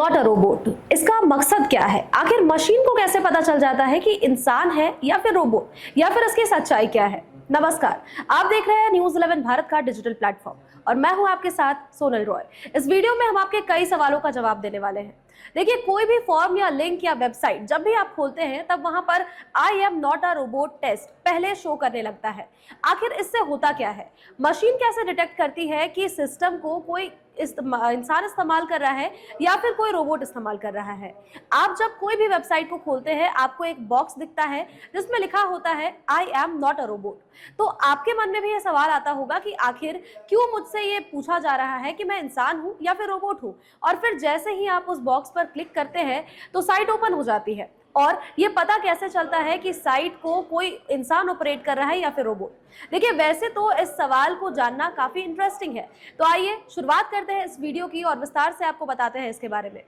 Not a robot, इसका मकसद क्या है? आखिर मशीन को कैसे पता चल जाता है कि इंसान है या फिर रोबोट, या फिर इसकी सच्चाई क्या है? नमस्कार, आप देख रहे हैं न्यूज़ 11 भारत का डिजिटल प्लेटफॉर्म और मैं हूं आपके साथ सोनल रॉय। इस वीडियो में हम आपके कई सवालों का जवाब देने वाले हैं। देखिए, कोई भी फॉर्म या लिंक या वेबसाइट जब भी आप खोलते हैं तब वहां पर I am not a robot test पहले शो करने लगता है। आखिर इससे होता क्या है? मशीन कैसे डिटेक्ट करती है कि सिस्टम को कोई इंसान इस्तेमाल कर रहा है या फिर कोई रोबोट इस्तेमाल कर रहा है? आप जब कोई भी वेबसाइट को खोलते हैं आपको एक बॉक्स दिखता है जिसमें लिखा होता है आई एम नॉट अ रोबोट। तो आपके मन में भी ये सवाल आता होगा कि आखिर क्यों मुझसे ये पूछा जा रहा है कि मैं इंसान हूं या फिर रोबोट हूं? और फिर जैसे ही आप उस बॉक्स पर क्लिक करते हैं तो साइट ओपन हो जाती है। और ये पता कैसे चलता है कि साइट को कोई इंसान ऑपरेट कर रहा है या फिर रोबोट? देखिए, वैसे तो इस सवाल को जानना काफी इंटरेस्टिंग है, तो आइए शुरुआत करते हैं इस वीडियो की और विस्तार से आपको बताते हैं इसके बारे में।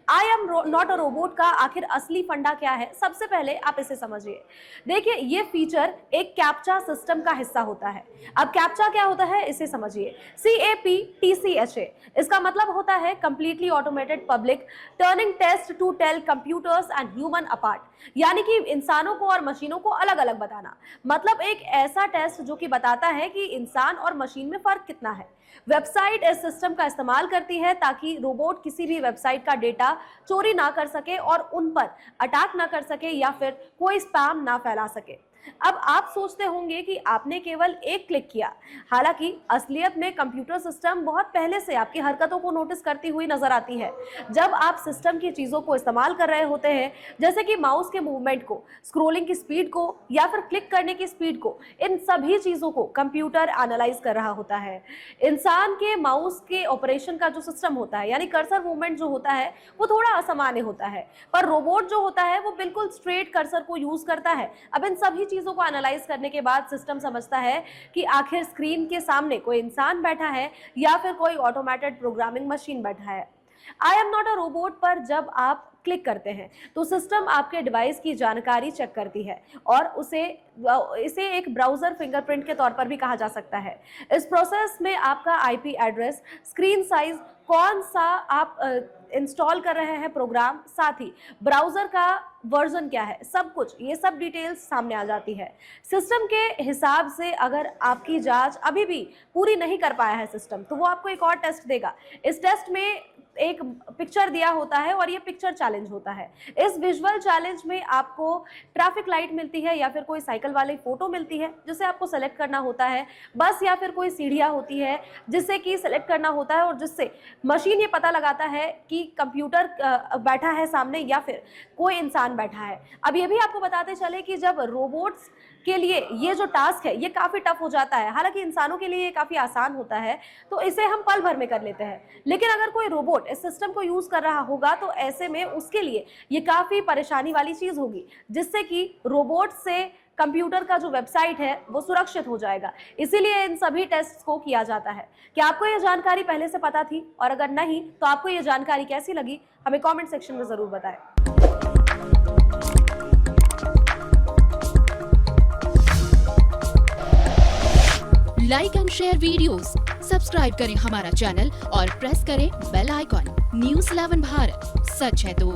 आई एम नॉट अ रोबोट का आखिर असली फंडा क्या है, सबसे पहले आप इसे समझिए। देखिए, ये फीचर एक कैप्चा सिस्टम का हिस्सा होता है। अब कैप्चा क्या होता है इसे समझिए। CAPTCHA, इसका मतलब होता है completely automated public Turing test to tell computers and human apart, यानी कि इंसानों को और मशीनों को अलग अलग बताना। मतलब एक ऐसा टेस्ट जो कि बताता है कि इंसान और मशीन में फर्क कितना है। वेबसाइट इस सिस्टम का इस्तेमाल करती है ताकि रोबोट किसी भी वेबसाइट का डेटा चोरी ना कर सके और उन पर अटैक ना कर सके या फिर कोई स्पैम ना फैला सके। अब आप सोचते होंगे कि आपने केवल एक क्लिक किया, हालांकि असलियत में कंप्यूटर सिस्टम बहुत पहले से आपकी हरकतों को नोटिस करती हुई नजर आती है। जब आप सिस्टम की चीजों को इस्तेमाल कर रहे होते हैं, जैसे कि माउस के मूवमेंट को, स्क्रोलिंग की स्पीड को या फिर क्लिक करने की स्पीड को, इन सभी चीजों को कंप्यूटर एनालाइज कर रहा होता है। इंसान के माउस के ऑपरेशन का जो सिस्टम होता है, यानी कर्सर मूवमेंट जो होता है, वो थोड़ा असामान्य होता है, पर रोबोट जो होता है वो बिल्कुल स्ट्रेट कर्सर को यूज करता है। अब इन सभी चीजों को एनालाइज करने के बाद सिस्टम समझता है कि आखिर स्क्रीन के सामने कोई इंसान बैठा है या फिर कोई ऑटोमेटेड प्रोग्रामिंग मशीन बैठा है। आई एम नॉट अ रोबोट पर जब आप क्लिक करते हैं तो सिस्टम आपके डिवाइस की जानकारी चेक करती है और इसे एक ब्राउजर फिंगरप्रिंट के तौर पर भी कहा जा सकता है। इस प्रोसेस में आपका IP एड्रेस, स्क्रीन साइज, कौन सा आप इंस्टॉल कर रहे हैं प्रोग्राम, साथ ही ब्राउजर का वर्जन क्या है, सब कुछ, ये सब डिटेल्स सामने आ जाती है। सिस्टम के हिसाब से अगर आपकी जांच अभी भी पूरी नहीं कर पाया है सिस्टम, तो वो आपको एक और टेस्ट देगा। इस टेस्ट में एक पिक्चर दिया होता है और ये पिक्चर चैलेंज होता है। इस विजुअल चैलेंज में आपको ट्रैफिक लाइट मिलती है या फिर कोई साइकिल वाली फोटो मिलती है जिसे आपको सेलेक्ट करना होता है, बस या फिर कोई सीढ़ियाँ होती है जिससे कि सेलेक्ट करना होता है और जिससे मशीन ये पता लगाता है कि कंप्यूटर बैठा है सामने या फिर कोई इंसान बैठा है। अब ये भी आपको बताते चले कि जब रोबोट्स के लिए ये जो टास्क है ये काफ़ी टफ हो जाता है, हालांकि इंसानों के लिए ये काफ़ी आसान होता है, तो इसे हम पल भर में कर लेते हैं। लेकिन अगर कोई रोबोट इस सिस्टम को यूज़ कर रहा होगा तो ऐसे में उसके लिए ये काफ़ी परेशानी वाली चीज़ होगी, जिससे कि रोबोट से कंप्यूटर का जो वेबसाइट है वो सुरक्षित हो जाएगा। इसीलिए इन सभी टेस्ट को किया जाता है। क्या आपको ये जानकारी पहले से पता थी? और अगर नहीं तो आपको ये जानकारी कैसी लगी, हमें कमेंट सेक्शन में ज़रूर बताएं। Like and share videos, subscribe करें हमारा चैनल और प्रेस करें बेल आइकॉन। न्यूज़ 11 भारत, सच है तो